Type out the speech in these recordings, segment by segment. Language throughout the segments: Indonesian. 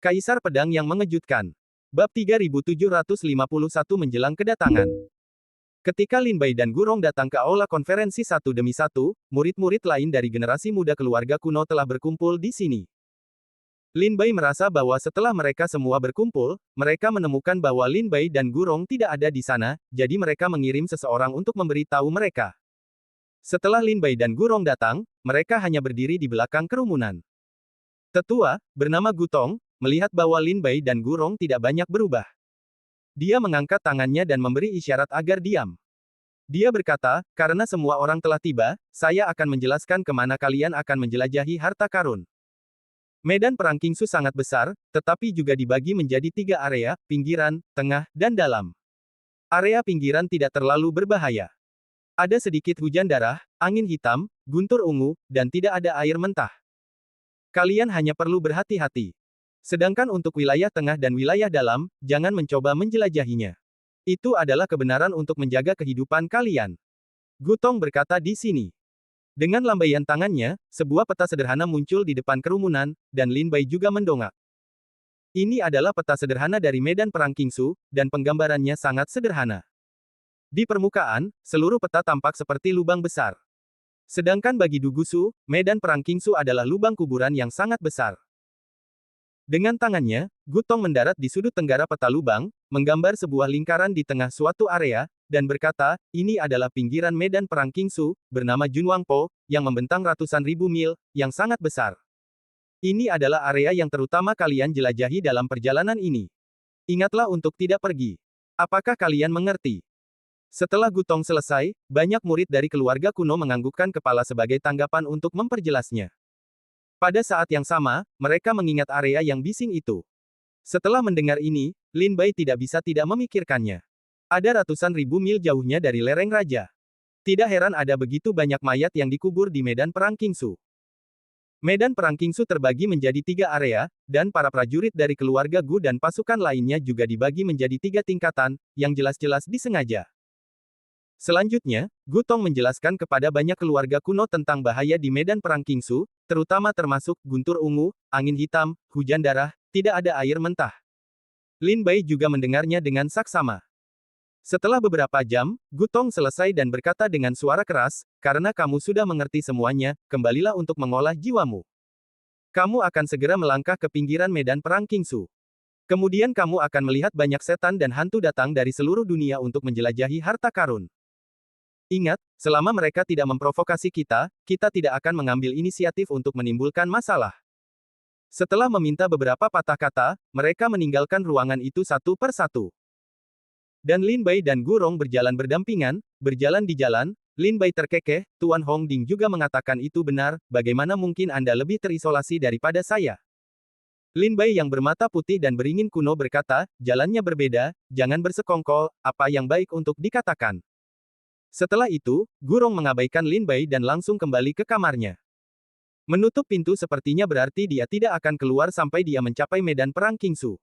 Kaisar Pedang yang Mengejutkan. Bab 3751 menjelang kedatangan. Ketika Lin Bai dan Gurong datang ke aula konferensi satu demi satu, murid-murid lain dari generasi muda keluarga kuno telah berkumpul di sini. Lin Bai merasa bahwa setelah mereka semua berkumpul, mereka menemukan bahwa Lin Bai dan Gurong tidak ada di sana, jadi mereka mengirim seseorang untuk memberitahu mereka. Setelah Lin Bai dan Gurong datang, mereka hanya berdiri di belakang kerumunan. Tetua, bernama Gutong, melihat bahwa Lin Bai dan Gurong tidak banyak berubah. Dia mengangkat tangannya dan memberi isyarat agar diam. Dia berkata, karena semua orang telah tiba, saya akan menjelaskan kemana kalian akan menjelajahi harta karun. Medan perang Kingsu sangat besar, tetapi juga dibagi menjadi 3 area, pinggiran, tengah, dan dalam. Area pinggiran tidak terlalu berbahaya. Ada sedikit hujan darah, angin hitam, guntur ungu, dan tidak ada air mentah. Kalian hanya perlu berhati-hati. Sedangkan untuk wilayah tengah dan wilayah dalam, jangan mencoba menjelajahinya. Itu adalah kebenaran untuk menjaga kehidupan kalian. Gutong berkata di sini. Dengan lambaian tangannya, sebuah peta sederhana muncul di depan kerumunan, dan Lin Bai juga mendongak. Ini adalah peta sederhana dari medan perang Kingsu, dan penggambarannya sangat sederhana. Di permukaan, seluruh peta tampak seperti lubang besar. Sedangkan bagi Dugusu, medan perang Kingsu adalah lubang kuburan yang sangat besar. Dengan tangannya, Gutong mendarat di sudut tenggara peta lubang, menggambar sebuah lingkaran di tengah suatu area, dan berkata, ini adalah pinggiran medan perang Kingsu, bernama Junwangpo, yang membentang ratusan ribu mil, yang sangat besar. Ini adalah area yang terutama kalian jelajahi dalam perjalanan ini. Ingatlah untuk tidak pergi. Apakah kalian mengerti? Setelah Gutong selesai, banyak murid dari keluarga kuno menganggukkan kepala sebagai tanggapan untuk memperjelasnya. Pada saat yang sama, mereka mengingat area yang bising itu. Setelah mendengar ini, Lin Bai tidak bisa tidak memikirkannya. Ada ratusan ribu mil jauhnya dari lereng raja. Tidak heran ada begitu banyak mayat yang dikubur di medan perang Kingsu. Medan perang Kingsu terbagi menjadi 3 area, dan para prajurit dari keluarga Gu dan pasukan lainnya juga dibagi menjadi 3 tingkatan, yang jelas-jelas disengaja. Selanjutnya, Gutong menjelaskan kepada banyak keluarga kuno tentang bahaya di medan perang Kingsu, terutama termasuk guntur ungu, angin hitam, hujan darah, tidak ada air mentah. Lin Bai juga mendengarnya dengan saksama. Setelah beberapa jam, Gutong selesai dan berkata dengan suara keras, karena kamu sudah mengerti semuanya, kembalilah untuk mengolah jiwamu. Kamu akan segera melangkah ke pinggiran medan perang Kingsu. Kemudian kamu akan melihat banyak setan dan hantu datang dari seluruh dunia untuk menjelajahi harta karun. Ingat, selama mereka tidak memprovokasi kita, kita tidak akan mengambil inisiatif untuk menimbulkan masalah. Setelah meminta beberapa patah kata, mereka meninggalkan ruangan itu satu per satu. Dan Lin Bai dan Gurong berjalan berdampingan, berjalan di jalan. Lin Bai terkekeh, Tuan Hong Ding juga mengatakan itu benar, bagaimana mungkin Anda lebih terisolasi daripada saya? Lin Bai yang bermata putih dan beringin kuno berkata, jalannya berbeda, jangan bersekongkol, apa yang baik untuk dikatakan. Setelah itu, Gurong mengabaikan Lin Bai dan langsung kembali ke kamarnya. Menutup pintu sepertinya berarti dia tidak akan keluar sampai dia mencapai medan perang Kingsu.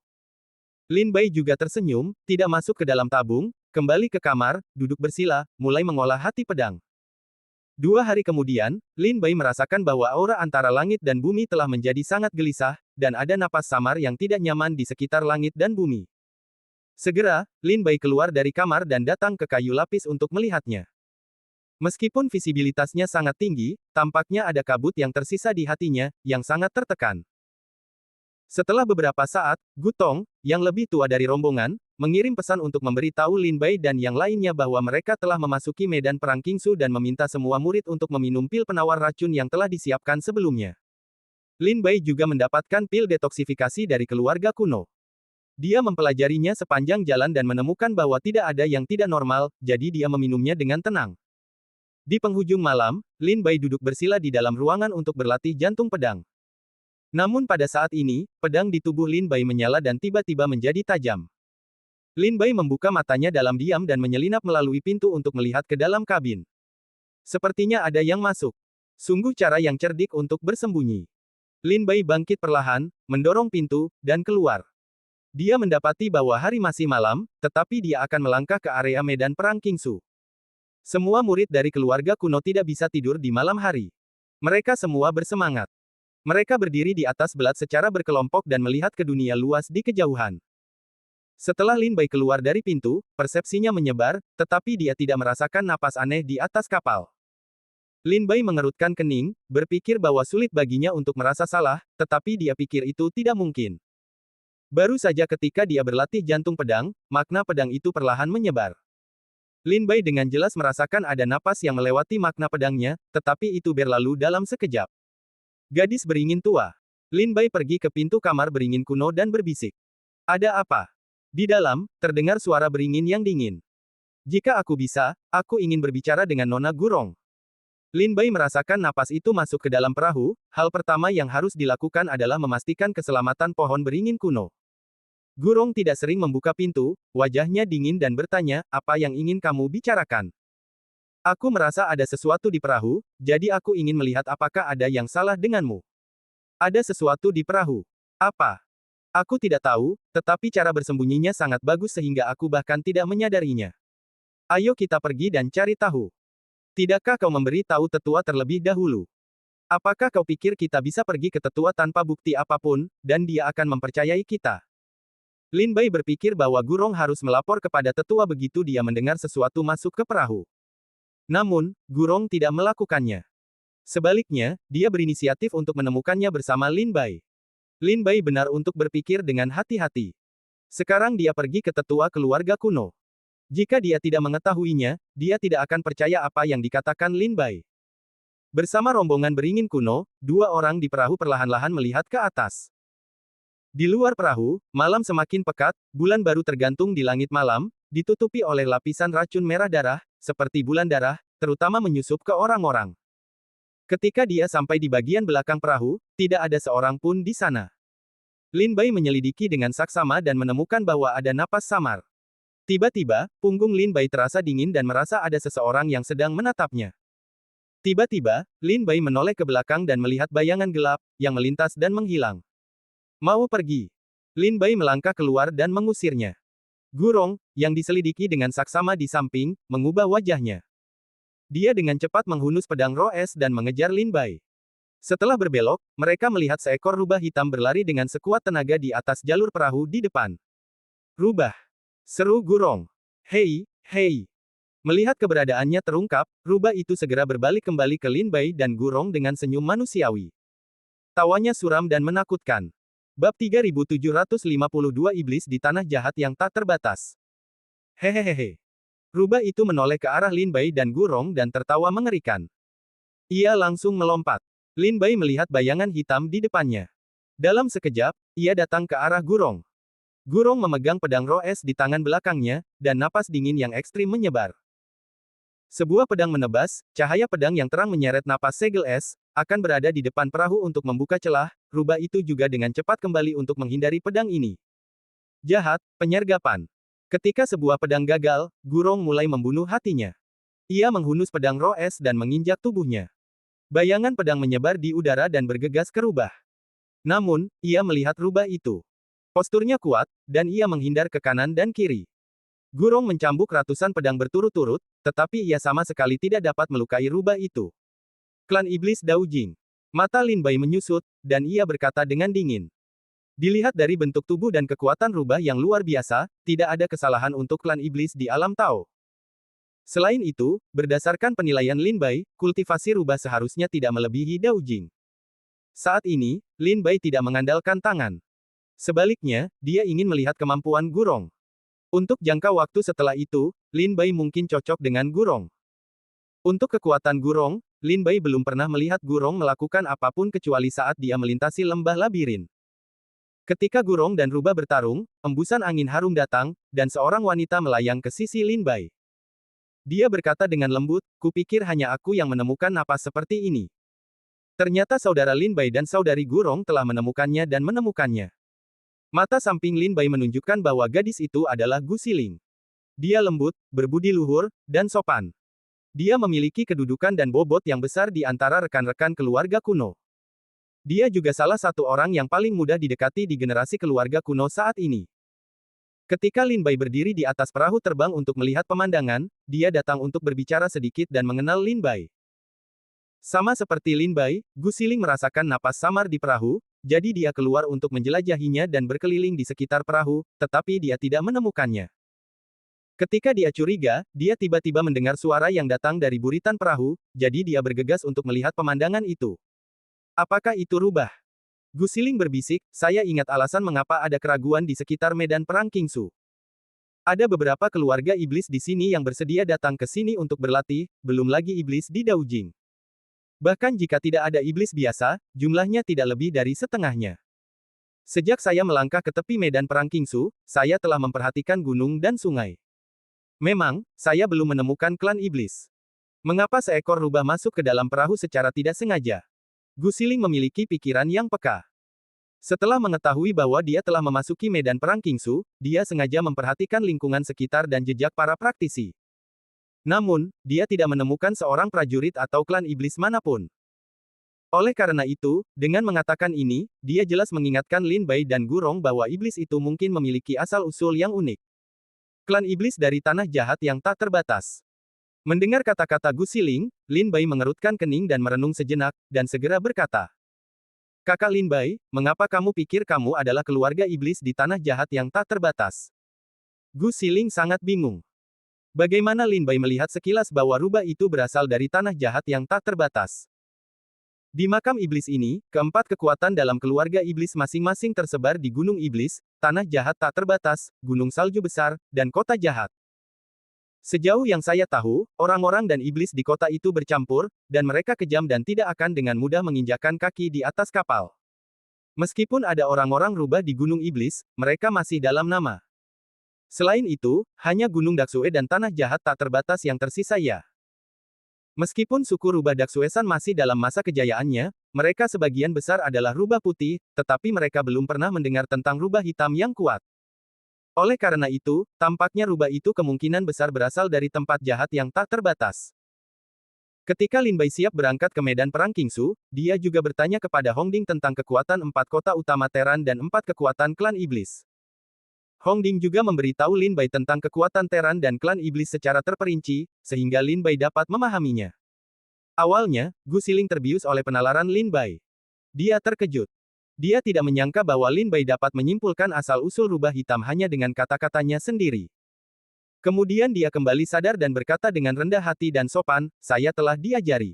Lin Bai juga tersenyum, tidak masuk ke dalam tabung, kembali ke kamar, duduk bersila, mulai mengolah hati pedang. 2 hari kemudian, Lin Bai merasakan bahwa aura antara langit dan bumi telah menjadi sangat gelisah, dan ada napas samar yang tidak nyaman di sekitar langit dan bumi. Segera, Lin Bai keluar dari kamar dan datang ke kayu lapis untuk melihatnya. Meskipun visibilitasnya sangat tinggi, tampaknya ada kabut yang tersisa di hatinya, yang sangat tertekan. Setelah beberapa saat, Gutong, yang lebih tua dari rombongan, mengirim pesan untuk memberitahu Lin Bai dan yang lainnya bahwa mereka telah memasuki medan perang Kingsu dan meminta semua murid untuk meminum pil penawar racun yang telah disiapkan sebelumnya. Lin Bai juga mendapatkan pil detoksifikasi dari keluarga kuno. Dia mempelajarinya sepanjang jalan dan menemukan bahwa tidak ada yang tidak normal, jadi dia meminumnya dengan tenang. Di penghujung malam, Lin Bai duduk bersila di dalam ruangan untuk berlatih jantung pedang. Namun pada saat ini, pedang di tubuh Lin Bai menyala dan tiba-tiba menjadi tajam. Lin Bai membuka matanya dalam diam dan menyelinap melalui pintu untuk melihat ke dalam kabin. Sepertinya ada yang masuk. Sungguh cara yang cerdik untuk bersembunyi. Lin Bai bangkit perlahan, mendorong pintu, dan keluar. Dia mendapati bahwa hari masih malam, tetapi dia akan melangkah ke area medan perang Kingsu. Semua murid dari keluarga kuno tidak bisa tidur di malam hari. Mereka semua bersemangat. Mereka berdiri di atas belat secara berkelompok dan melihat ke dunia luas di kejauhan. Setelah Lin Bai keluar dari pintu, persepsinya menyebar, tetapi dia tidak merasakan napas aneh di atas kapal. Lin Bai mengerutkan kening, berpikir bahwa sulit baginya untuk merasa salah, tetapi dia pikir itu tidak mungkin. Baru saja ketika dia berlatih jantung pedang, makna pedang itu perlahan menyebar. Lin Bai dengan jelas merasakan ada napas yang melewati makna pedangnya, tetapi itu berlalu dalam sekejap. Gadis beringin tua. Lin Bai pergi ke pintu kamar beringin kuno dan berbisik. Ada apa? Di dalam, terdengar suara beringin yang dingin. Jika aku bisa, aku ingin berbicara dengan Nona Gurong. Lin Bai merasakan napas itu masuk ke dalam perahu, hal pertama yang harus dilakukan adalah memastikan keselamatan pohon beringin kuno. Gurong tidak sering membuka pintu, wajahnya dingin dan bertanya, apa yang ingin kamu bicarakan? Aku merasa ada sesuatu di perahu, jadi aku ingin melihat apakah ada yang salah denganmu. Ada sesuatu di perahu. Apa? Aku tidak tahu, tetapi cara bersembunyinya sangat bagus sehingga aku bahkan tidak menyadarinya. Ayo kita pergi dan cari tahu. Tidakkah kau memberi tahu tetua terlebih dahulu? Apakah kau pikir kita bisa pergi ke tetua tanpa bukti apapun, dan dia akan mempercayai kita? Lin Bai berpikir bahwa Gurong harus melapor kepada tetua begitu dia mendengar sesuatu masuk ke perahu. Namun, Gurong tidak melakukannya. Sebaliknya, dia berinisiatif untuk menemukannya bersama Lin Bai. Lin Bai benar untuk berpikir dengan hati-hati. Sekarang dia pergi ke tetua keluarga kuno. Jika dia tidak mengetahuinya, dia tidak akan percaya apa yang dikatakan Lin Bai. Bersama rombongan beringin kuno, dua orang di perahu perlahan-lahan melihat ke atas. Di luar perahu, malam semakin pekat, bulan baru tergantung di langit malam, ditutupi oleh lapisan racun merah darah, seperti bulan darah, terutama menyusup ke orang-orang. Ketika dia sampai di bagian belakang perahu, tidak ada seorang pun di sana. Lin Bai menyelidiki dengan saksama dan menemukan bahwa ada napas samar. Tiba-tiba, punggung Lin Bai terasa dingin dan merasa ada seseorang yang sedang menatapnya. Tiba-tiba, Lin Bai menoleh ke belakang dan melihat bayangan gelap, yang melintas dan menghilang. Mau pergi. Lin Bai melangkah keluar dan mengusirnya. Gurong, yang diselidiki dengan saksama di samping, mengubah wajahnya. Dia dengan cepat menghunus pedang roh es dan mengejar Lin Bai. Setelah berbelok, mereka melihat seekor rubah hitam berlari dengan sekuat tenaga di atas jalur perahu di depan. Rubah! Seru Gurong. Hei, hei! Melihat keberadaannya terungkap, rubah itu segera berbalik kembali ke Lin Bai dan Gurong dengan senyum manusiawi. Tawanya suram dan menakutkan. Bab 3752 Iblis di Tanah Jahat yang Tak Terbatas. Hehehehe. Rubah itu menoleh ke arah Lin Bai dan Gurong dan tertawa mengerikan. Ia langsung melompat. Lin Bai melihat bayangan hitam di depannya. Dalam sekejap, ia datang ke arah Gurong. Gurong memegang pedang roh es di tangan belakangnya, dan napas dingin yang ekstrim menyebar. Sebuah pedang menebas, cahaya pedang yang terang menyeret napas segel es, akan berada di depan perahu untuk membuka celah, rubah itu juga dengan cepat kembali untuk menghindari pedang ini. Jahat, penyergapan. Ketika sebuah pedang gagal, Gurong mulai membunuh hatinya. Ia menghunus pedang roh es dan menginjak tubuhnya. Bayangan pedang menyebar di udara dan bergegas ke rubah. Namun, ia melihat rubah itu. Posturnya kuat, dan ia menghindar ke kanan dan kiri. Gurong mencambuk ratusan pedang berturut-turut, tetapi ia sama sekali tidak dapat melukai rubah itu. Klan Iblis Daujing. Mata Lin Bai menyusut, dan ia berkata dengan dingin. Dilihat dari bentuk tubuh dan kekuatan rubah yang luar biasa, tidak ada kesalahan untuk klan iblis di alam Tao. Selain itu, berdasarkan penilaian Lin Bai, kultivasi rubah seharusnya tidak melebihi Daujing. Saat ini, Lin Bai tidak mengandalkan tangan. Sebaliknya, dia ingin melihat kemampuan Gurong. Untuk jangka waktu setelah itu, Lin Bai mungkin cocok dengan Gurong. Untuk kekuatan Gurong, Lin Bai belum pernah melihat Gurong melakukan apapun kecuali saat dia melintasi lembah labirin. Ketika Gurong dan rubah bertarung, embusan angin harum datang, dan seorang wanita melayang ke sisi Lin Bai. Dia berkata dengan lembut, kupikir hanya aku yang menemukan napas seperti ini. Ternyata saudara Lin Bai dan saudari Gurong telah menemukannya dan menemukannya. Mata samping Lin Bai menunjukkan bahwa gadis itu adalah Gu Siling. Dia lembut, berbudi luhur, dan sopan. Dia memiliki kedudukan dan bobot yang besar di antara rekan-rekan keluarga kuno. Dia juga salah satu orang yang paling mudah didekati di generasi keluarga kuno saat ini. Ketika Lin Bai berdiri di atas perahu terbang untuk melihat pemandangan, dia datang untuk berbicara sedikit dan mengenal Lin Bai. Sama seperti Lin Bai, Gu Xiling merasakan napas samar di perahu, jadi dia keluar untuk menjelajahinya dan berkeliling di sekitar perahu, tetapi dia tidak menemukannya. Ketika dia curiga, dia tiba-tiba mendengar suara yang datang dari buritan perahu, jadi dia bergegas untuk melihat pemandangan itu. Apakah itu rubah? Gu Xiling berbisik, saya ingat alasan mengapa ada keraguan di sekitar medan perang Qingsu. Ada beberapa keluarga iblis di sini yang bersedia datang ke sini untuk berlatih, belum lagi iblis di Daojing. Bahkan jika tidak ada iblis biasa, jumlahnya tidak lebih dari setengahnya. Sejak saya melangkah ke tepi medan perang Qingsu, saya telah memperhatikan gunung dan sungai. Memang, saya belum menemukan klan iblis. Mengapa seekor rubah masuk ke dalam perahu secara tidak sengaja? Gu Xiling memiliki pikiran yang peka. Setelah mengetahui bahwa dia telah memasuki medan perang Qingsu, dia sengaja memperhatikan lingkungan sekitar dan jejak para praktisi. Namun, dia tidak menemukan seorang prajurit atau klan iblis manapun. Oleh karena itu, dengan mengatakan ini, dia jelas mengingatkan Lin Bai dan Gurong bahwa iblis itu mungkin memiliki asal-usul yang unik. Klan iblis dari tanah jahat yang tak terbatas. Mendengar kata-kata Gu Xiling, Lin Bai mengerutkan kening dan merenung sejenak, dan segera berkata, "Kakak Lin Bai, mengapa kamu pikir kamu adalah keluarga iblis di tanah jahat yang tak terbatas?" Gu Xiling sangat bingung. Bagaimana Lin Bai melihat sekilas bahwa rubah itu berasal dari tanah jahat yang tak terbatas? Di makam iblis ini, keempat kekuatan dalam keluarga iblis masing-masing tersebar di Gunung Iblis, Tanah Jahat Tak Terbatas, Gunung Salju Besar, dan Kota Jahat. Sejauh yang saya tahu, orang-orang dan iblis di kota itu bercampur, dan mereka kejam dan tidak akan dengan mudah menginjakkan kaki di atas kapal. Meskipun ada orang-orang rubah di Gunung Iblis, mereka masih dalam nama. Selain itu, hanya Gunung Daksue dan Tanah Jahat Tak Terbatas yang tersisa ya. Meskipun suku rubah Daksuesan masih dalam masa kejayaannya, mereka sebagian besar adalah rubah putih, tetapi mereka belum pernah mendengar tentang rubah hitam yang kuat. Oleh karena itu, tampaknya rubah itu kemungkinan besar berasal dari tempat jahat yang tak terbatas. Ketika Lin Bai siap berangkat ke medan perang Qingsu, dia juga bertanya kepada Hongding tentang kekuatan 4 kota utama Teran dan 4 kekuatan klan iblis. Hongding juga memberitahu Lin Bai tentang kekuatan Teran dan klan iblis secara terperinci, sehingga Lin Bai dapat memahaminya. Awalnya, Gu Xiling terbius oleh penalaran Lin Bai. Dia terkejut. Dia tidak menyangka bahwa Lin Bai dapat menyimpulkan asal-usul rubah hitam hanya dengan kata-katanya sendiri. Kemudian dia kembali sadar dan berkata dengan rendah hati dan sopan, "Saya telah diajari."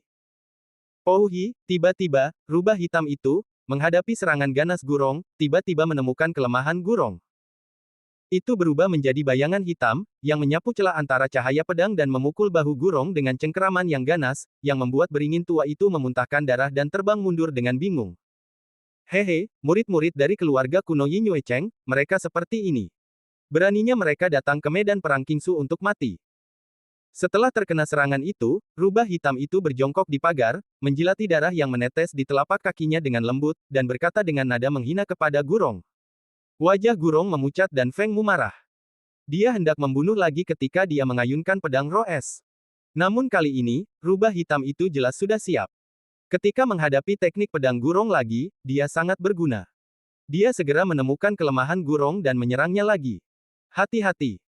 Pouhi, tiba-tiba, rubah hitam itu, menghadapi serangan ganas Gurong, tiba-tiba menemukan kelemahan Gurong. Itu berubah menjadi bayangan hitam, yang menyapu celah antara cahaya pedang dan memukul bahu Gurong dengan cengkeraman yang ganas, yang membuat beringin tua itu memuntahkan darah dan terbang mundur dengan bingung. Hehe, murid-murid dari keluarga kuno Yin Yue Cheng, mereka seperti ini. Beraninya mereka datang ke medan perang Qingsu untuk mati. Setelah terkena serangan itu, rubah hitam itu berjongkok di pagar, menjilati darah yang menetes di telapak kakinya dengan lembut, dan berkata dengan nada menghina kepada Gurong. Wajah Gurong memucat dan Feng Mu marah. Dia hendak membunuh lagi ketika dia mengayunkan pedang roh es. Namun kali ini, rubah hitam itu jelas sudah siap. Ketika menghadapi teknik pedang Gurong lagi, dia sangat berguna. Dia segera menemukan kelemahan Gurong dan menyerangnya lagi. Hati-hati.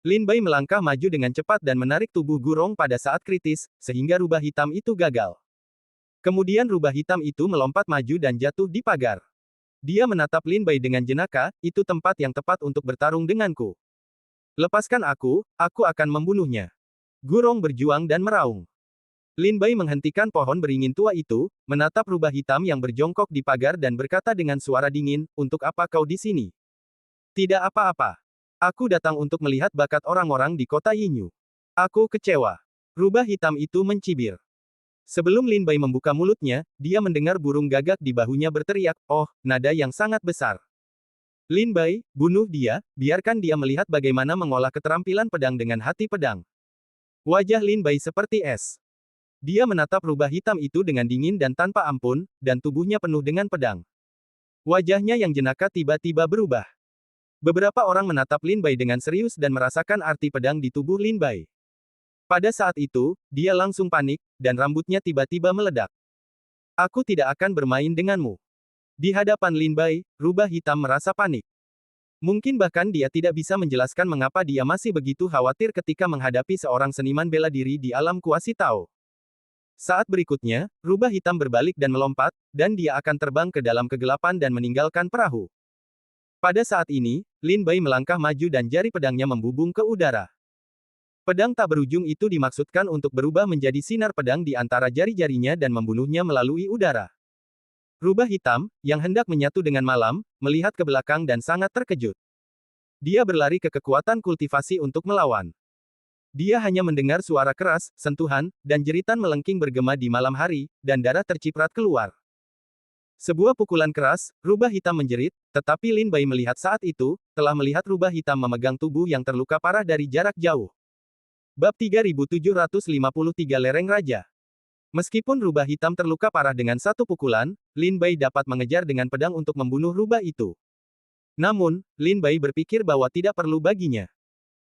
Lin Bai melangkah maju dengan cepat dan menarik tubuh Gurong pada saat kritis, sehingga rubah hitam itu gagal. Kemudian rubah hitam itu melompat maju dan jatuh di pagar. Dia menatap Lin Bai dengan jenaka, "Itu tempat yang tepat untuk bertarung denganku. Lepaskan aku akan membunuhnya." Gurong berjuang dan meraung. Lin Bai menghentikan pohon beringin tua itu, menatap rubah hitam yang berjongkok di pagar dan berkata dengan suara dingin, "Untuk apa kau di sini?" "Tidak apa-apa. Aku datang untuk melihat bakat orang-orang di kota Yinyu." "Aku kecewa." Rubah hitam itu mencibir. Sebelum Lin Bai membuka mulutnya, dia mendengar burung gagak di bahunya berteriak, "Oh," nada yang sangat besar. "Lin Bai, bunuh dia, biarkan dia melihat bagaimana mengolah keterampilan pedang dengan hati pedang." Wajah Lin Bai seperti es. Dia menatap rubah hitam itu dengan dingin dan tanpa ampun, dan tubuhnya penuh dengan pedang. Wajahnya yang jenaka tiba-tiba berubah. Beberapa orang menatap Lin Bai dengan serius dan merasakan arti pedang di tubuh Lin Bai. Pada saat itu, dia langsung panik, dan rambutnya tiba-tiba meledak. "Aku tidak akan bermain denganmu." Di hadapan Lin Bai, rubah hitam merasa panik. Mungkin bahkan dia tidak bisa menjelaskan mengapa dia masih begitu khawatir ketika menghadapi seorang seniman bela diri di alam kuasi Tao. Saat berikutnya, rubah hitam berbalik dan melompat, dan dia akan terbang ke dalam kegelapan dan meninggalkan perahu. Pada saat ini, Lin Bai melangkah maju dan jari pedangnya membubung ke udara. Pedang tak berujung itu dimaksudkan untuk berubah menjadi sinar pedang di antara jari-jarinya dan membunuhnya melalui udara. Rubah hitam, yang hendak menyatu dengan malam, melihat ke belakang dan sangat terkejut. Dia berlari ke kekuatan kultivasi untuk melawan. Dia hanya mendengar suara keras, sentuhan, dan jeritan melengking bergema di malam hari, dan darah terciprat keluar. Sebuah pukulan keras, rubah hitam menjerit, tetapi Lin Bai melihat saat itu, telah melihat rubah hitam memegang tubuh yang terluka parah dari jarak jauh. Bab 3753 Lereng Raja. Meskipun rubah hitam terluka parah dengan satu pukulan, Lin Bai dapat mengejar dengan pedang untuk membunuh rubah itu. Namun, Lin Bai berpikir bahwa tidak perlu baginya.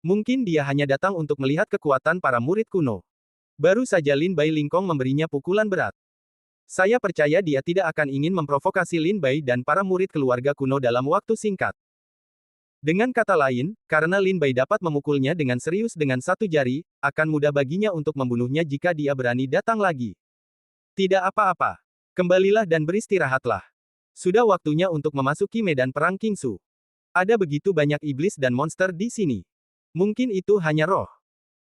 Mungkin dia hanya datang untuk melihat kekuatan para murid kuno. Baru saja Lin Bai Lingkong memberinya pukulan berat. Saya percaya dia tidak akan ingin memprovokasi Lin Bai dan para murid keluarga kuno dalam waktu singkat. Dengan kata lain, karena Lin Bai dapat memukulnya dengan serius dengan satu jari, akan mudah baginya untuk membunuhnya jika dia berani datang lagi. Tidak apa-apa. Kembalilah dan beristirahatlah. Sudah waktunya untuk memasuki medan perang Kingsu. Ada begitu banyak iblis dan monster di sini. Mungkin itu hanya roh.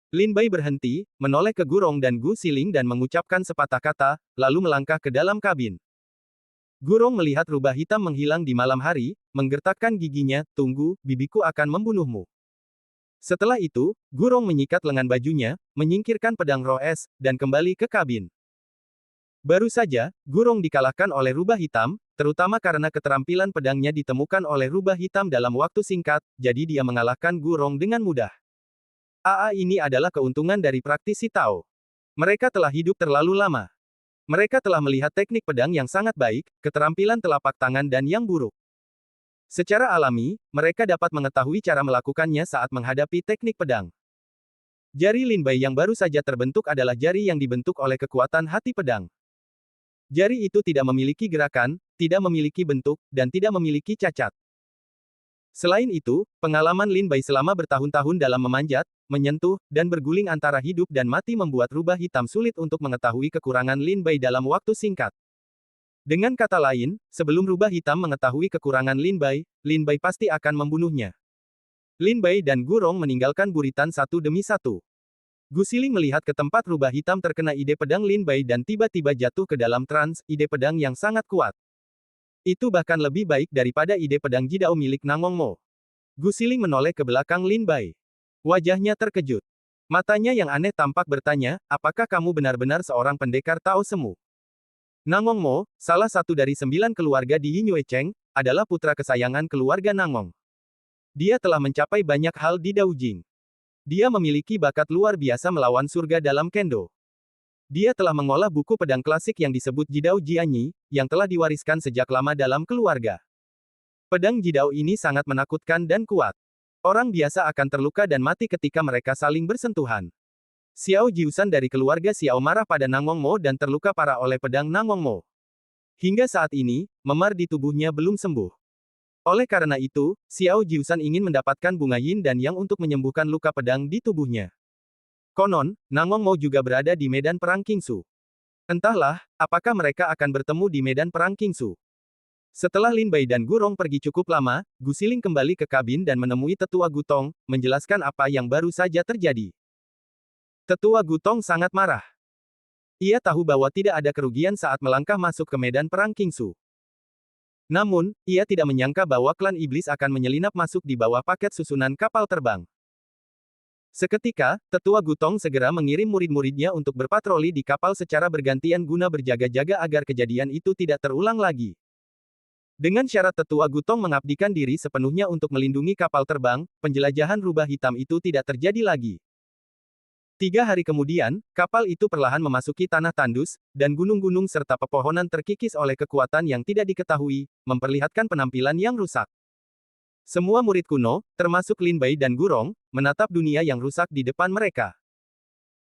Lin Bai berhenti, menoleh ke Gurong dan Gu Siling dan mengucapkan sepatah kata, lalu melangkah ke dalam kabin. Gurong melihat rubah hitam menghilang di malam hari, menggertakkan giginya, tunggu, bibiku akan membunuhmu. Setelah itu, Gurong menyikat lengan bajunya, menyingkirkan pedang roh es, dan kembali ke kabin. Baru saja, Gurong dikalahkan oleh rubah hitam, terutama karena keterampilan pedangnya ditemukan oleh rubah hitam dalam waktu singkat, jadi dia mengalahkan Gurong dengan mudah. Ini adalah keuntungan dari praktisi Tao. Mereka telah hidup terlalu lama. Mereka telah melihat teknik pedang yang sangat baik, keterampilan telapak tangan dan yang buruk. Secara alami, mereka dapat mengetahui cara melakukannya saat menghadapi teknik pedang. Jari Lin Bai yang baru saja terbentuk adalah jari yang dibentuk oleh kekuatan hati pedang. Jari itu tidak memiliki gerakan, tidak memiliki bentuk, dan tidak memiliki cacat. Selain itu, pengalaman Lin Bai selama bertahun-tahun dalam memanjat, menyentuh, dan berguling antara hidup dan mati membuat rubah hitam sulit untuk mengetahui kekurangan Lin Bai dalam waktu singkat. Dengan kata lain, sebelum rubah hitam mengetahui kekurangan Lin Bai pasti akan membunuhnya. Lin Bai dan Gurong meninggalkan buritan satu demi satu. Gu Siling melihat ke tempat rubah hitam terkena ide pedang Lin Bai dan tiba-tiba jatuh ke dalam trans, ide pedang yang sangat kuat. Itu bahkan lebih baik daripada ide pedang Jidao milik Nangong Mo. Gu Siling menoleh ke belakang Lin Bai. Wajahnya terkejut. Matanya yang aneh tampak bertanya, apakah kamu benar-benar seorang pendekar Tao Semu? Nangong Mo, salah satu dari 9 keluarga di Yingyue Cheng, adalah putra kesayangan keluarga Nangong. Dia telah mencapai banyak hal di Daojing. Dia memiliki bakat luar biasa melawan surga dalam kendo. Dia telah mengolah buku pedang klasik yang disebut Jidao Jianyi, yang telah diwariskan sejak lama dalam keluarga. Pedang Jidao ini sangat menakutkan dan kuat. Orang biasa akan terluka dan mati ketika mereka saling bersentuhan. Xiao Jiusan dari keluarga Xiao marah pada Nangong Mo dan terluka parah oleh pedang Nangong Mo. Hingga saat ini, memar di tubuhnya belum sembuh. Oleh karena itu, Xiao Jiusan ingin mendapatkan bunga yin dan yang untuk menyembuhkan luka pedang di tubuhnya. Konon, Nangong Mo juga berada di medan perang Kingsu. Entahlah, apakah mereka akan bertemu di medan perang Kingsu. Setelah Lin Bai dan Gurong pergi cukup lama, Gu Siling kembali ke kabin dan menemui Tetua Gutong, menjelaskan apa yang baru saja terjadi. Tetua Gutong sangat marah. Ia tahu bahwa tidak ada kerugian saat melangkah masuk ke medan perang Kingsu. Namun, ia tidak menyangka bahwa klan iblis akan menyelinap masuk di bawah paket susunan kapal terbang. Seketika, Tetua Gutong segera mengirim murid-muridnya untuk berpatroli di kapal secara bergantian guna berjaga-jaga agar kejadian itu tidak terulang lagi. Dengan syarat Tetua Gutong mengabdikan diri sepenuhnya untuk melindungi kapal terbang, penjelajahan rubah hitam itu tidak terjadi lagi. 3 hari kemudian, kapal itu perlahan memasuki tanah tandus, dan gunung-gunung serta pepohonan terkikis oleh kekuatan yang tidak diketahui, memperlihatkan penampilan yang rusak. Semua murid kuno, termasuk Lin Bai dan Gurong, menatap dunia yang rusak di depan mereka.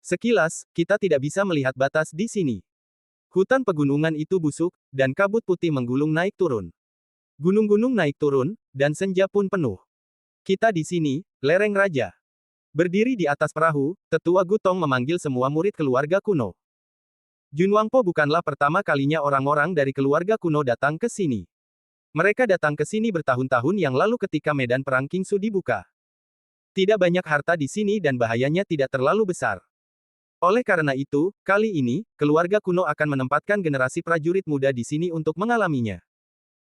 Sekilas, kita tidak bisa melihat batas di sini. Hutan pegunungan itu busuk, dan kabut putih menggulung naik turun. Gunung-gunung naik turun, dan senja pun penuh. Kita di sini, lereng raja. Berdiri di atas perahu, Tetua Gutong memanggil semua murid keluarga kuno. Junwangpo bukanlah pertama kalinya orang-orang dari keluarga kuno datang ke sini. Mereka datang ke sini bertahun-tahun yang lalu ketika medan perang Qingsu dibuka. Tidak banyak harta di sini dan bahayanya tidak terlalu besar. Oleh karena itu, kali ini, keluarga kuno akan menempatkan generasi prajurit muda di sini untuk mengalaminya.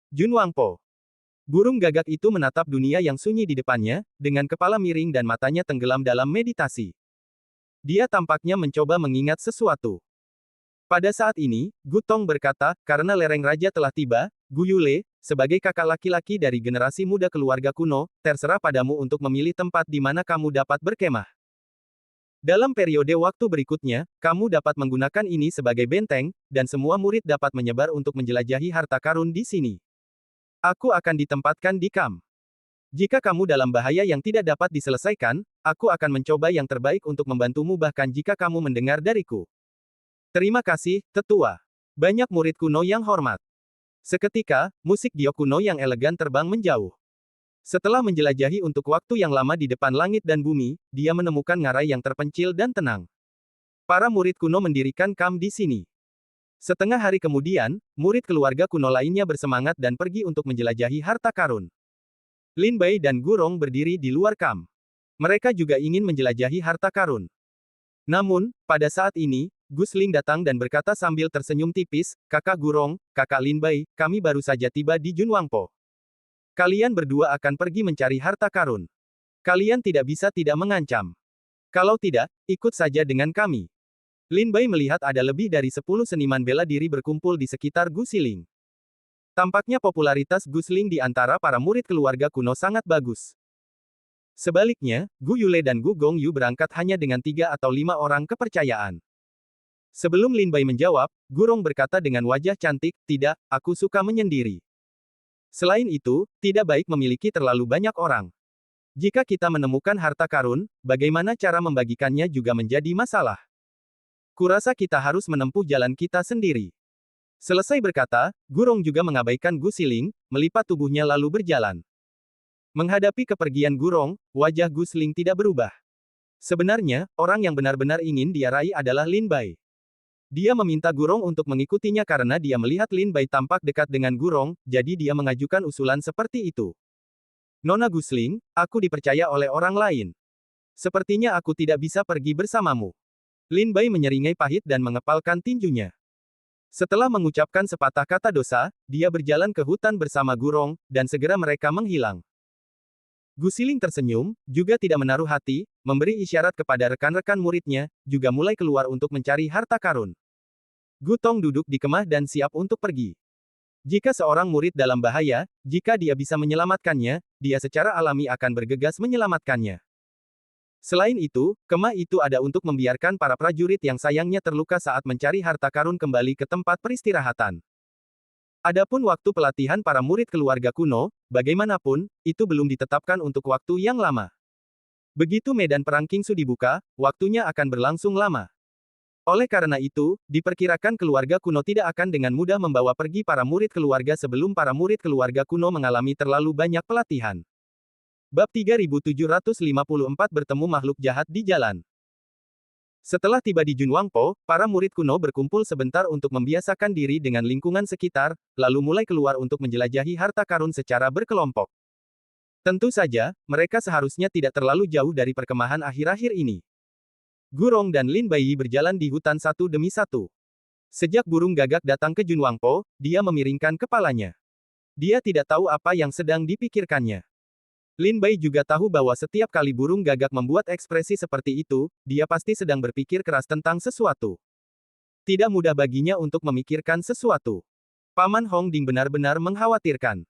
Junwangpo. Burung gagak itu menatap dunia yang sunyi di depannya, dengan kepala miring dan matanya tenggelam dalam meditasi. Dia tampaknya mencoba mengingat sesuatu. Pada saat ini, Gu Tong berkata, karena lereng raja telah tiba, Gu Yule, sebagai kakak laki-laki dari generasi muda keluarga kuno, terserah padamu untuk memilih tempat di mana kamu dapat berkemah. Dalam periode waktu berikutnya, kamu dapat menggunakan ini sebagai benteng, dan semua murid dapat menyebar untuk menjelajahi harta karun di sini. Aku akan ditempatkan di kamp. Jika kamu dalam bahaya yang tidak dapat diselesaikan, aku akan mencoba yang terbaik untuk membantumu bahkan jika kamu mendengar dariku. Terima kasih, Tetua. Banyak murid kuno yang hormat. Seketika, musik giok kuno yang elegan terbang menjauh. Setelah menjelajahi untuk waktu yang lama di depan langit dan bumi, dia menemukan ngarai yang terpencil dan tenang. Para murid kuno mendirikan kamp di sini. Setengah hari kemudian, murid keluarga kuno lainnya bersemangat dan pergi untuk menjelajahi harta karun. Lin Bai dan Gurong berdiri di luar kamp. Mereka juga ingin menjelajahi harta karun. Namun, pada saat ini, Gus Ling datang dan berkata sambil tersenyum tipis, Kakak Gurong, Kakak Lin Bai, kami baru saja tiba di Junwangpo. Kalian berdua akan pergi mencari harta karun. Kalian tidak bisa tidak mengancam. Kalau tidak, ikut saja dengan kami. Lin Bai melihat ada lebih dari 10 seniman bela diri berkumpul di sekitar Gu Siling. Tampaknya popularitas Gus Ling di antara para murid keluarga kuno sangat bagus. Sebaliknya, Gu Yule dan Gu Gongyu berangkat hanya dengan 3 atau 5 orang kepercayaan. Sebelum Lin Bai menjawab, Gurong berkata dengan wajah cantik, tidak, aku suka menyendiri. Selain itu, tidak baik memiliki terlalu banyak orang. Jika kita menemukan harta karun, bagaimana cara membagikannya juga menjadi masalah. Kurasa kita harus menempuh jalan kita sendiri. Selesai berkata, Gurong juga mengabaikan Gu Siling, melipat tubuhnya lalu berjalan. Menghadapi kepergian Gurong, wajah Gu Siling tidak berubah. Sebenarnya, orang yang benar-benar ingin dia raih adalah Lin Bai. Dia meminta Gurong untuk mengikutinya karena dia melihat Lin Bai tampak dekat dengan Gurong, jadi dia mengajukan usulan seperti itu. Nona Gusling, aku dipercaya oleh orang lain. Sepertinya aku tidak bisa pergi bersamamu. Lin Bai menyeringai pahit dan mengepalkan tinjunya. Setelah mengucapkan sepatah kata dosa, dia berjalan ke hutan bersama Gurong, dan segera mereka menghilang. Gu Siling tersenyum, juga tidak menaruh hati, memberi isyarat kepada rekan-rekan muridnya, juga mulai keluar untuk mencari harta karun. Gu Tong duduk di kemah dan siap untuk pergi. Jika seorang murid dalam bahaya, jika dia bisa menyelamatkannya, dia secara alami akan bergegas menyelamatkannya. Selain itu, kemah itu ada untuk membiarkan para prajurit yang sayangnya terluka saat mencari harta karun kembali ke tempat peristirahatan. Adapun waktu pelatihan para murid keluarga kuno, bagaimanapun, itu belum ditetapkan untuk waktu yang lama. Begitu medan perang Qingsu dibuka, waktunya akan berlangsung lama. Oleh karena itu, diperkirakan keluarga kuno tidak akan dengan mudah membawa pergi para murid keluarga sebelum para murid keluarga kuno mengalami terlalu banyak pelatihan. Bab 3754 bertemu makhluk jahat di jalan. Setelah tiba di Junwangpo, para murid kuno berkumpul sebentar untuk membiasakan diri dengan lingkungan sekitar, lalu mulai keluar untuk menjelajahi harta karun secara berkelompok. Tentu saja, mereka seharusnya tidak terlalu jauh dari perkemahan akhir-akhir ini. Gurong dan Lin Bai berjalan di hutan satu demi satu. Sejak burung gagak datang ke Junwangpo, dia memiringkan kepalanya. Dia tidak tahu apa yang sedang dipikirkannya. Lin Bai juga tahu bahwa setiap kali burung gagak membuat ekspresi seperti itu, dia pasti sedang berpikir keras tentang sesuatu. Tidak mudah baginya untuk memikirkan sesuatu. Paman Hong Ding benar-benar mengkhawatirkan.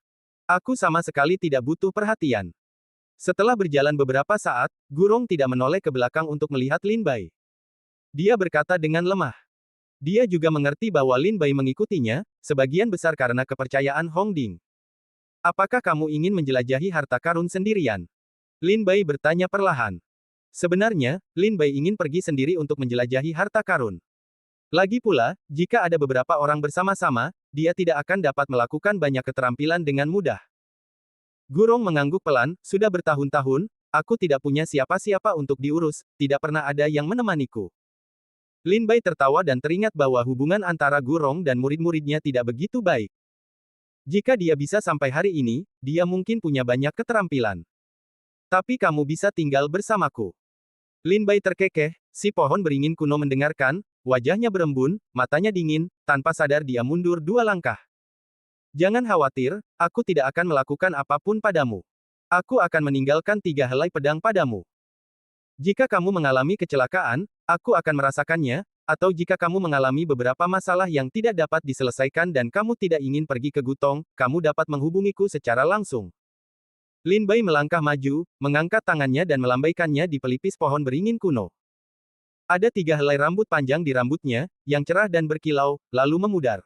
Aku sama sekali tidak butuh perhatian. Setelah berjalan beberapa saat, Gurong tidak menoleh ke belakang untuk melihat Lin Bai. Dia berkata dengan lemah. Dia juga mengerti bahwa Lin Bai mengikutinya, sebagian besar karena kepercayaan Hong Ding. Apakah kamu ingin menjelajahi harta karun sendirian? Lin Bai bertanya perlahan. Sebenarnya, Lin Bai ingin pergi sendiri untuk menjelajahi harta karun. Lagi pula, jika ada beberapa orang bersama-sama, dia tidak akan dapat melakukan banyak keterampilan dengan mudah. Gurong mengangguk pelan, sudah bertahun-tahun, aku tidak punya siapa-siapa untuk diurus, tidak pernah ada yang menemaniku. Lin Bai tertawa dan teringat bahwa hubungan antara Gurong dan murid-muridnya tidak begitu baik. Jika dia bisa sampai hari ini, dia mungkin punya banyak keterampilan. Tapi kamu bisa tinggal bersamaku. Lin Bai terkekeh, si pohon beringin kuno mendengarkan, wajahnya berembun, matanya dingin, tanpa sadar dia mundur 2 langkah. Jangan khawatir, aku tidak akan melakukan apapun padamu. Aku akan meninggalkan 3 helai pedang padamu. Jika kamu mengalami kecelakaan, aku akan merasakannya, atau jika kamu mengalami beberapa masalah yang tidak dapat diselesaikan dan kamu tidak ingin pergi ke Gutong, kamu dapat menghubungiku secara langsung. Lin Bai melangkah maju, mengangkat tangannya dan melambaikannya di pelipis pohon beringin kuno. Ada 3 helai rambut panjang di rambutnya, yang cerah dan berkilau, lalu memudar.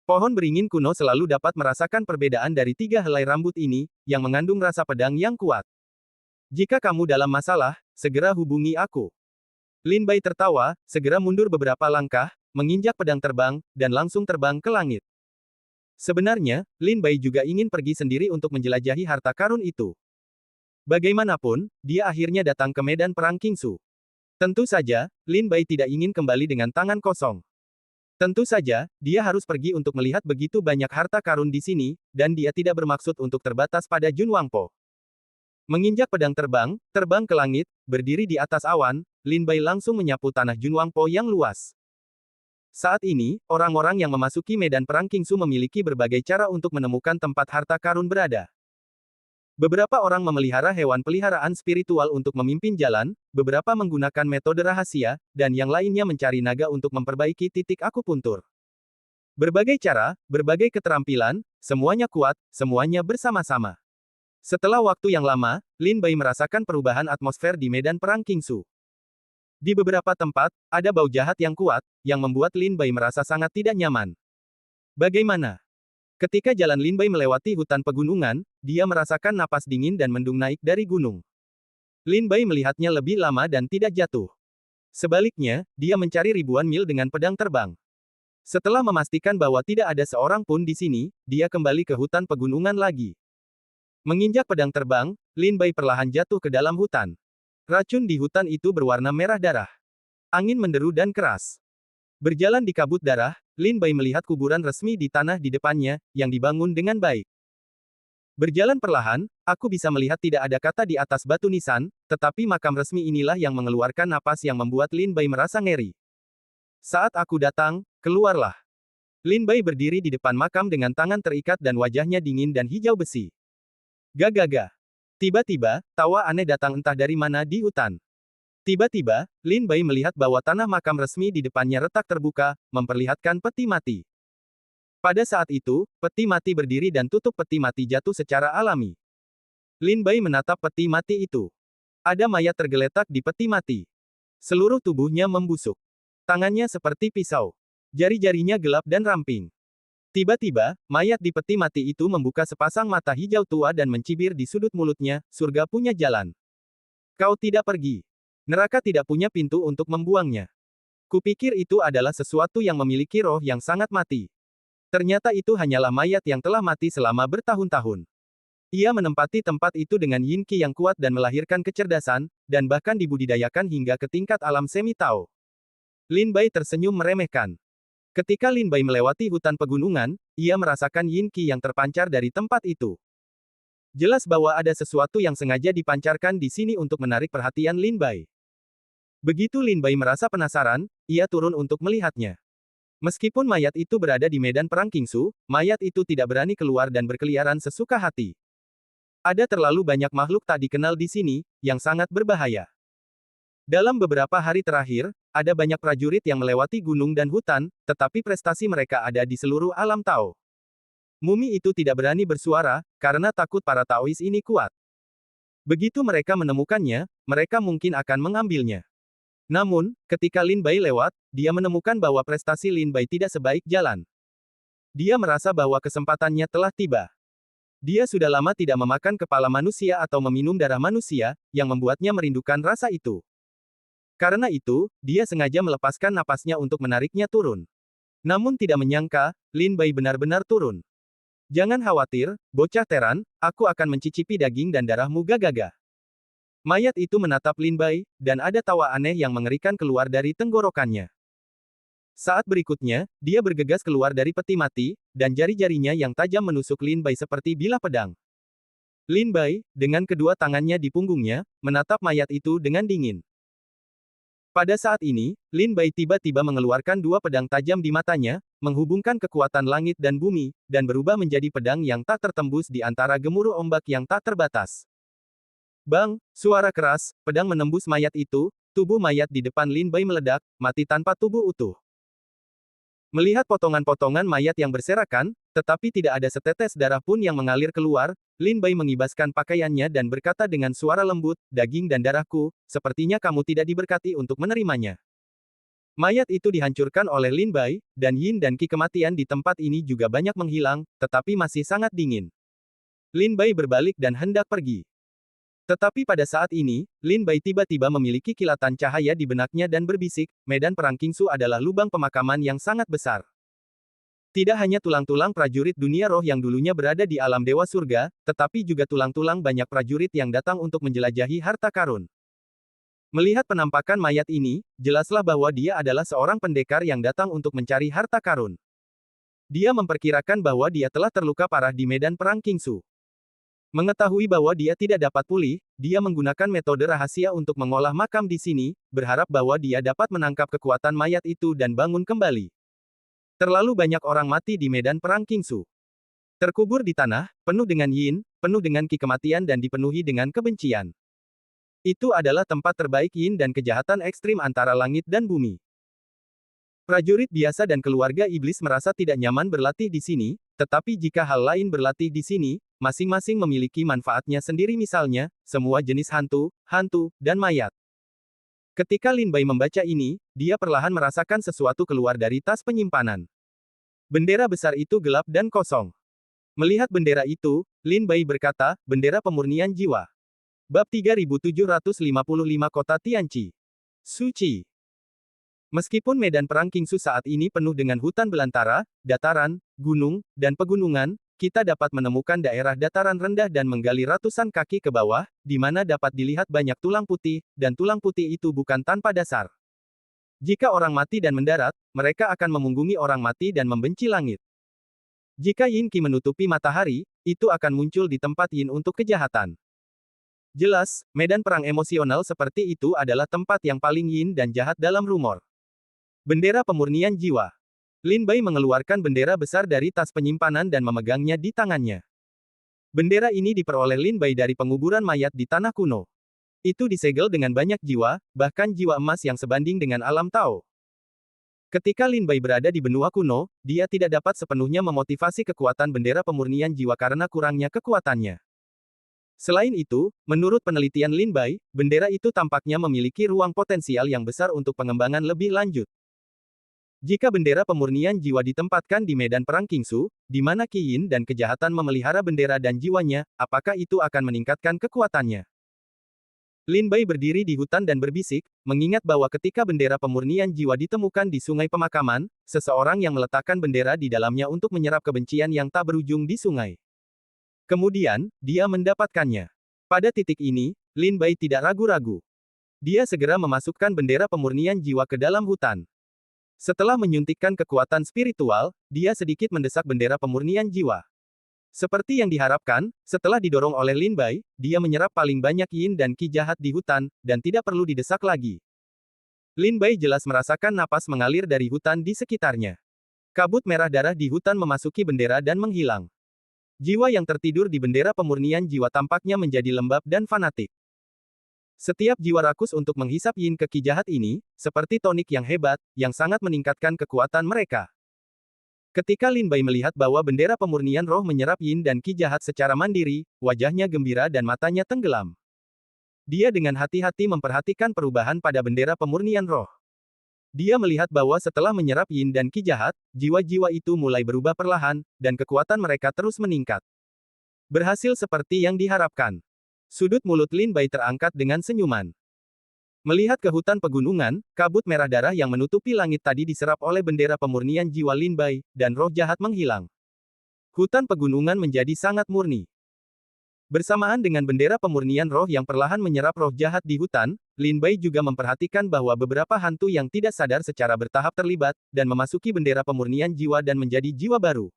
Pohon beringin kuno selalu dapat merasakan perbedaan dari 3 helai rambut ini, yang mengandung rasa pedang yang kuat. Jika kamu dalam masalah, segera hubungi aku. Lin Bai tertawa, segera mundur beberapa langkah, menginjak pedang terbang, dan langsung terbang ke langit. Sebenarnya, Lin Bai juga ingin pergi sendiri untuk menjelajahi harta karun itu. Bagaimanapun, dia akhirnya datang ke medan perang Qingsu. Tentu saja, Lin Bai tidak ingin kembali dengan tangan kosong. Tentu saja, dia harus pergi untuk melihat begitu banyak harta karun di sini, dan dia tidak bermaksud untuk terbatas pada Jun Wangpo. Menginjak pedang terbang, terbang ke langit, berdiri di atas awan, Lin Bai langsung menyapu tanah Jun Wangpo yang luas. Saat ini, orang-orang yang memasuki medan perang Qingsu memiliki berbagai cara untuk menemukan tempat harta karun berada. Beberapa orang memelihara hewan peliharaan spiritual untuk memimpin jalan, beberapa menggunakan metode rahasia, dan yang lainnya mencari naga untuk memperbaiki titik akupuntur. Berbagai cara, berbagai keterampilan, semuanya kuat, semuanya bersama-sama. Setelah waktu yang lama, Lin Bai merasakan perubahan atmosfer di medan perang Qingsu. Di beberapa tempat, ada bau jahat yang kuat, yang membuat Lin Bai merasa sangat tidak nyaman. Bagaimana? Ketika jalan Lin Bai melewati hutan pegunungan, dia merasakan napas dingin dan mendung naik dari gunung. Lin Bai melihatnya lebih lama dan tidak jatuh. Sebaliknya, dia mencari ribuan mil dengan pedang terbang. Setelah memastikan bahwa tidak ada seorang pun di sini, dia kembali ke hutan pegunungan lagi. Menginjak pedang terbang, Lin Bai perlahan jatuh ke dalam hutan. Racun di hutan itu berwarna merah darah. Angin menderu dan keras. Berjalan di kabut darah, Lin Bai melihat kuburan resmi di tanah di depannya, yang dibangun dengan baik. Berjalan perlahan, aku bisa melihat tidak ada kata di atas batu nisan, tetapi makam resmi inilah yang mengeluarkan napas yang membuat Lin Bai merasa ngeri. Saat aku datang, keluarlah. Lin Bai berdiri di depan makam dengan tangan terikat dan wajahnya dingin dan hijau besi. Gagaga. Tiba-tiba, tawa aneh datang entah dari mana di hutan. Tiba-tiba, Lin Bai melihat bahwa tanah makam resmi di depannya retak terbuka, memperlihatkan peti mati. Pada saat itu, peti mati berdiri dan tutup peti mati jatuh secara alami. Lin Bai menatap peti mati itu. Ada mayat tergeletak di peti mati. Seluruh tubuhnya membusuk. Tangannya seperti pisau. Jari-jarinya gelap dan ramping. Tiba-tiba, mayat di peti mati itu membuka sepasang mata hijau tua dan mencibir di sudut mulutnya, surga punya jalan. Kau tidak pergi. Neraka tidak punya pintu untuk membuangnya. Kupikir itu adalah sesuatu yang memiliki roh yang sangat mati. Ternyata itu hanyalah mayat yang telah mati selama bertahun-tahun. Ia menempati tempat itu dengan Yin Qi yang kuat dan melahirkan kecerdasan, dan bahkan dibudidayakan hingga ke tingkat alam semi-Tao. Lin Bai tersenyum meremehkan. Ketika Lin Bai melewati hutan pegunungan, ia merasakan Yin Qi yang terpancar dari tempat itu. Jelas bahwa ada sesuatu yang sengaja dipancarkan di sini untuk menarik perhatian Lin Bai. Begitu Lin Bai merasa penasaran, ia turun untuk melihatnya. Meskipun mayat itu berada di medan perang Qingsu, mayat itu tidak berani keluar dan berkeliaran sesuka hati. Ada terlalu banyak makhluk tak dikenal di sini, yang sangat berbahaya. Dalam beberapa hari terakhir, ada banyak prajurit yang melewati gunung dan hutan, tetapi prestasi mereka ada di seluruh alam Tao. Mumi itu tidak berani bersuara, karena takut para Taois ini kuat. Begitu mereka menemukannya, mereka mungkin akan mengambilnya. Namun, ketika Lin Bai lewat, dia menemukan bahwa prestasi Lin Bai tidak sebaik jalan. Dia merasa bahwa kesempatannya telah tiba. Dia sudah lama tidak memakan kepala manusia atau meminum darah manusia, yang membuatnya merindukan rasa itu. Karena itu, dia sengaja melepaskan napasnya untuk menariknya turun. Namun tidak menyangka, Lin Bai benar-benar turun. Jangan khawatir, bocah Teran, aku akan mencicipi daging dan darahmu Gagaga. Mayat itu menatap Lin Bai, dan ada tawa aneh yang mengerikan keluar dari tenggorokannya. Saat berikutnya, dia bergegas keluar dari peti mati, dan jari-jarinya yang tajam menusuk Lin Bai seperti bilah pedang. Lin Bai, dengan kedua tangannya di punggungnya, menatap mayat itu dengan dingin. Pada saat ini, Lin Bai tiba-tiba mengeluarkan dua pedang tajam di matanya, menghubungkan kekuatan langit dan bumi, dan berubah menjadi pedang yang tak tertembus di antara gemuruh ombak yang tak terbatas. Bang, suara keras, pedang menembus mayat itu, tubuh mayat di depan Lin Bai meledak, mati tanpa tubuh utuh. Melihat potongan-potongan mayat yang berserakan, tetapi tidak ada setetes darah pun yang mengalir keluar, Lin Bai mengibaskan pakaiannya dan berkata dengan suara lembut, daging dan darahku, sepertinya kamu tidak diberkati untuk menerimanya. Mayat itu dihancurkan oleh Lin Bai, dan yin dan qi kematian di tempat ini juga banyak menghilang, tetapi masih sangat dingin. Lin Bai berbalik dan hendak pergi. Tetapi pada saat ini, Lin Bai tiba-tiba memiliki kilatan cahaya di benaknya dan berbisik, medan perang Qingsu adalah lubang pemakaman yang sangat besar. Tidak hanya tulang-tulang prajurit dunia roh yang dulunya berada di alam dewa surga, tetapi juga tulang-tulang banyak prajurit yang datang untuk menjelajahi harta karun. Melihat penampakan mayat ini, jelaslah bahwa dia adalah seorang pendekar yang datang untuk mencari harta karun. Dia memperkirakan bahwa dia telah terluka parah di medan perang Qingsu. Mengetahui bahwa dia tidak dapat pulih, dia menggunakan metode rahasia untuk mengolah makam di sini, berharap bahwa dia dapat menangkap kekuatan mayat itu dan bangun kembali. Terlalu banyak orang mati di medan perang Qingsu. Terkubur di tanah, penuh dengan yin, penuh dengan qi kematian dan dipenuhi dengan kebencian. Itu adalah tempat terbaik yin dan kejahatan ekstrim antara langit dan bumi. Prajurit biasa dan keluarga iblis merasa tidak nyaman berlatih di sini, tetapi jika hal lain berlatih di sini, masing-masing memiliki manfaatnya sendiri misalnya, semua jenis hantu, dan mayat. Ketika Lin Bai membaca ini, dia perlahan merasakan sesuatu keluar dari tas penyimpanan. Bendera besar itu gelap dan kosong. Melihat bendera itu, Lin Bai berkata, bendera pemurnian jiwa. Bab 3755 Kota Tianqi. Suci. Meskipun medan perang Qingsu saat ini penuh dengan hutan belantara, dataran, gunung, dan pegunungan, kita dapat menemukan daerah dataran rendah dan menggali ratusan kaki ke bawah, di mana dapat dilihat banyak tulang putih, dan tulang putih itu bukan tanpa dasar. Jika orang mati dan mendarat, mereka akan memunggungi orang mati dan membenci langit. Jika yin qi menutupi matahari, itu akan muncul di tempat yin untuk kejahatan. Jelas, medan perang emosional seperti itu adalah tempat yang paling yin dan jahat dalam rumor. Bendera pemurnian jiwa. Lin Bai mengeluarkan bendera besar dari tas penyimpanan dan memegangnya di tangannya. Bendera ini diperoleh Lin Bai dari penguburan mayat di tanah kuno. Itu disegel dengan banyak jiwa, bahkan jiwa emas yang sebanding dengan alam Tao. Ketika Lin Bai berada di benua kuno, dia tidak dapat sepenuhnya memotivasi kekuatan bendera pemurnian jiwa karena kurangnya kekuatannya. Selain itu, menurut penelitian Lin Bai, bendera itu tampaknya memiliki ruang potensial yang besar untuk pengembangan lebih lanjut. Jika bendera pemurnian jiwa ditempatkan di medan perang Qingsu, di mana qi yin dan kejahatan memelihara bendera dan jiwanya, apakah itu akan meningkatkan kekuatannya? Lin Bai berdiri di hutan dan berbisik, mengingat bahwa ketika bendera pemurnian jiwa ditemukan di sungai pemakaman, seseorang yang meletakkan bendera di dalamnya untuk menyerap kebencian yang tak berujung di sungai. Kemudian, dia mendapatkannya. Pada titik ini, Lin Bai tidak ragu-ragu. Dia segera memasukkan bendera pemurnian jiwa ke dalam hutan. Setelah menyuntikkan kekuatan spiritual, dia sedikit mendesak bendera pemurnian jiwa. Seperti yang diharapkan, setelah didorong oleh Lin Bai, dia menyerap paling banyak yin dan qi jahat di hutan, dan tidak perlu didesak lagi. Lin Bai jelas merasakan napas mengalir dari hutan di sekitarnya. Kabut merah darah di hutan memasuki bendera dan menghilang. Jiwa yang tertidur di bendera pemurnian jiwa tampaknya menjadi lembab dan fanatik. Setiap jiwa rakus untuk menghisap yin ke qi jahat ini, seperti tonik yang hebat, yang sangat meningkatkan kekuatan mereka. Ketika Lin Bai melihat bahwa bendera pemurnian roh menyerap yin dan qi jahat secara mandiri, wajahnya gembira dan matanya tenggelam. Dia dengan hati-hati memperhatikan perubahan pada bendera pemurnian roh. Dia melihat bahwa setelah menyerap yin dan qi jahat, jiwa-jiwa itu mulai berubah perlahan, dan kekuatan mereka terus meningkat. Berhasil seperti yang diharapkan. Sudut mulut Lin Bai terangkat dengan senyuman. Melihat ke hutan pegunungan, kabut merah darah yang menutupi langit tadi diserap oleh bendera pemurnian jiwa Lin Bai, dan roh jahat menghilang. Hutan pegunungan menjadi sangat murni. Bersamaan dengan bendera pemurnian roh yang perlahan menyerap roh jahat di hutan, Lin Bai juga memperhatikan bahwa beberapa hantu yang tidak sadar secara bertahap terlibat, dan memasuki bendera pemurnian jiwa dan menjadi jiwa baru.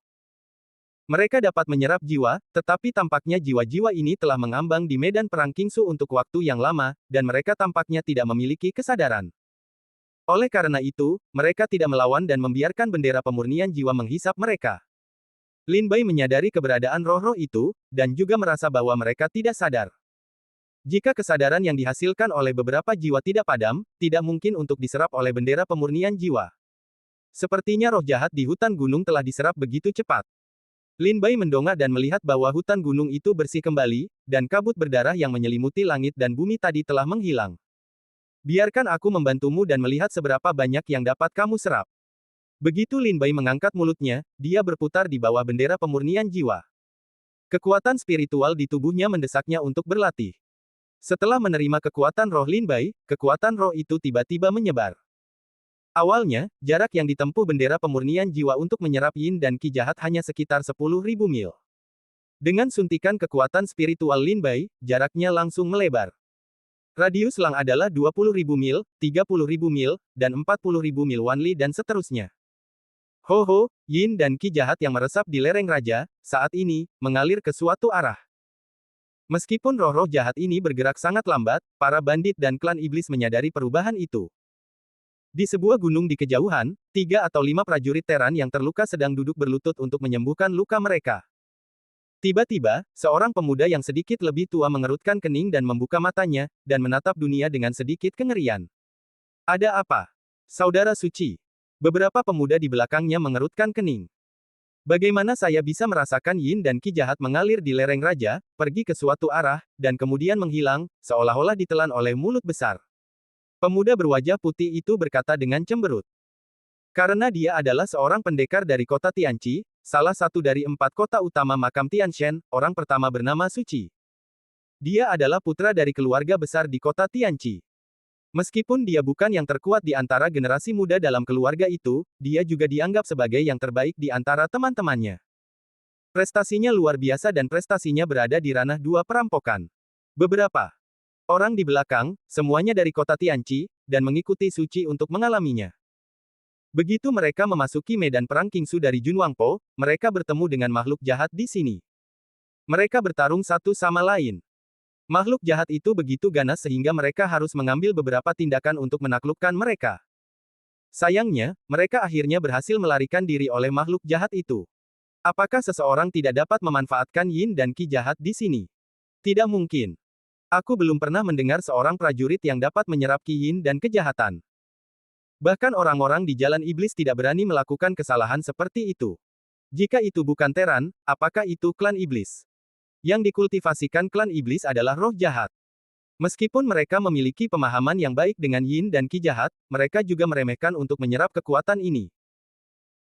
Mereka dapat menyerap jiwa, tetapi tampaknya jiwa-jiwa ini telah mengambang di medan perang Kingsu untuk waktu yang lama, dan mereka tampaknya tidak memiliki kesadaran. Oleh karena itu, mereka tidak melawan dan membiarkan bendera pemurnian jiwa menghisap mereka. Lin Bai menyadari keberadaan roh-roh itu, dan juga merasa bahwa mereka tidak sadar. Jika kesadaran yang dihasilkan oleh beberapa jiwa tidak padam, tidak mungkin untuk diserap oleh bendera pemurnian jiwa. Sepertinya roh jahat di hutan gunung telah diserap begitu cepat. Lin Bai mendongak dan melihat bahwa hutan gunung itu bersih kembali, dan kabut berdarah yang menyelimuti langit dan bumi tadi telah menghilang. Biarkan aku membantumu dan melihat seberapa banyak yang dapat kamu serap. Begitu Lin Bai mengangkat mulutnya, dia berputar di bawah bendera pemurnian jiwa. Kekuatan spiritual di tubuhnya mendesaknya untuk berlatih. Setelah menerima kekuatan roh Lin Bai, kekuatan roh itu tiba-tiba menyebar. Awalnya, jarak yang ditempuh bendera pemurnian jiwa untuk menyerap yin dan qi jahat hanya sekitar 10.000 mil. Dengan suntikan kekuatan spiritual Lin Bai, jaraknya langsung melebar. Radius Lang adalah 20.000 mil, 30.000 mil, dan 40.000 mil Wanli dan seterusnya. Ho, yin dan qi jahat yang meresap di lereng raja, saat ini, mengalir ke suatu arah. Meskipun roh-roh jahat ini bergerak sangat lambat, para bandit dan klan iblis menyadari perubahan itu. Di sebuah gunung di kejauhan, 3 atau 5 prajurit Teran yang terluka sedang duduk berlutut untuk menyembuhkan luka mereka. Tiba-tiba, seorang pemuda yang sedikit lebih tua mengerutkan kening dan membuka matanya, dan menatap dunia dengan sedikit kengerian. Ada apa? Saudara suci. Beberapa pemuda di belakangnya mengerutkan kening. Bagaimana saya bisa merasakan yin dan qi jahat mengalir di lereng raja, pergi ke suatu arah, dan kemudian menghilang, seolah-olah ditelan oleh mulut besar. Pemuda berwajah putih itu berkata dengan cemberut. Karena dia adalah seorang pendekar dari kota Tianqi, salah satu dari 4 kota utama makam Tianshan, orang pertama bernama Suci. Dia adalah putra dari keluarga besar di kota Tianqi. Meskipun dia bukan yang terkuat di antara generasi muda dalam keluarga itu, dia juga dianggap sebagai yang terbaik di antara teman-temannya. Prestasinya luar biasa dan prestasinya berada di ranah 2 perampokan. Beberapa orang di belakang, semuanya dari kota Tianqi, dan mengikuti Suci untuk mengalaminya. Begitu mereka memasuki medan perang Kingsu dari Junwangpo, mereka bertemu dengan makhluk jahat di sini. Mereka bertarung satu sama lain. Makhluk jahat itu begitu ganas sehingga mereka harus mengambil beberapa tindakan untuk menaklukkan mereka. Sayangnya, mereka akhirnya berhasil melarikan diri oleh makhluk jahat itu. Apakah seseorang tidak dapat memanfaatkan yin dan qi jahat di sini? Tidak mungkin. Aku belum pernah mendengar seorang prajurit yang dapat menyerap qi yin dan kejahatan. Bahkan orang-orang di jalan iblis tidak berani melakukan kesalahan seperti itu. Jika itu bukan Teran, apakah itu klan iblis? Yang dikultivasikan klan iblis adalah roh jahat. Meskipun mereka memiliki pemahaman yang baik dengan yin dan qi jahat, mereka juga meremehkan untuk menyerap kekuatan ini.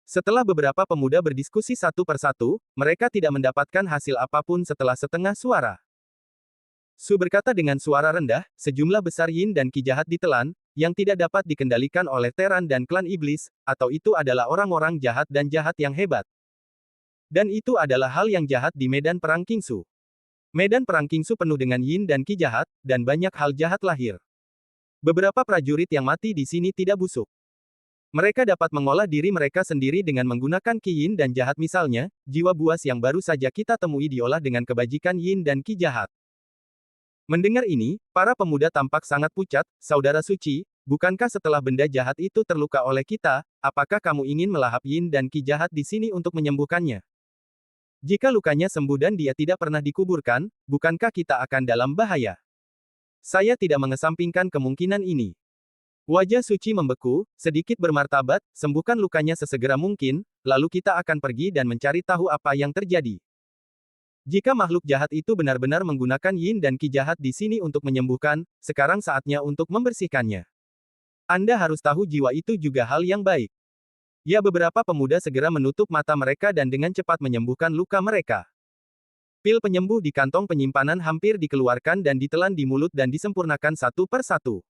Setelah beberapa pemuda berdiskusi satu persatu, mereka tidak mendapatkan hasil apapun setelah setengah suara. Su berkata dengan suara rendah, sejumlah besar yin dan qi jahat ditelan, yang tidak dapat dikendalikan oleh Teran dan klan iblis, atau itu adalah orang-orang jahat dan jahat yang hebat. Dan itu adalah hal yang jahat di medan perang Kingsu. Medan perang Kingsu penuh dengan yin dan qi jahat, dan banyak hal jahat lahir. Beberapa prajurit yang mati di sini tidak busuk. Mereka dapat mengolah diri mereka sendiri dengan menggunakan qi yin dan jahat misalnya, jiwa buas yang baru saja kita temui diolah dengan kebajikan yin dan qi jahat. Mendengar ini, para pemuda tampak sangat pucat, saudara suci, bukankah setelah benda jahat itu terluka oleh kita, apakah kamu ingin melahap yin dan qi jahat di sini untuk menyembuhkannya? Jika lukanya sembuh dan dia tidak pernah dikuburkan, bukankah kita akan dalam bahaya? Saya tidak mengesampingkan kemungkinan ini. Wajah Suci membeku, sedikit bermartabat, sembuhkan lukanya sesegera mungkin, lalu kita akan pergi dan mencari tahu apa yang terjadi. Jika makhluk jahat itu benar-benar menggunakan yin dan qi jahat di sini untuk menyembuhkan, sekarang saatnya untuk membersihkannya. Anda harus tahu jiwa itu juga hal yang baik. Ya, beberapa pemuda segera menutup mata mereka dan dengan cepat menyembuhkan luka mereka. Pil penyembuh di kantong penyimpanan hampir dikeluarkan dan ditelan di mulut dan disempurnakan satu per satu.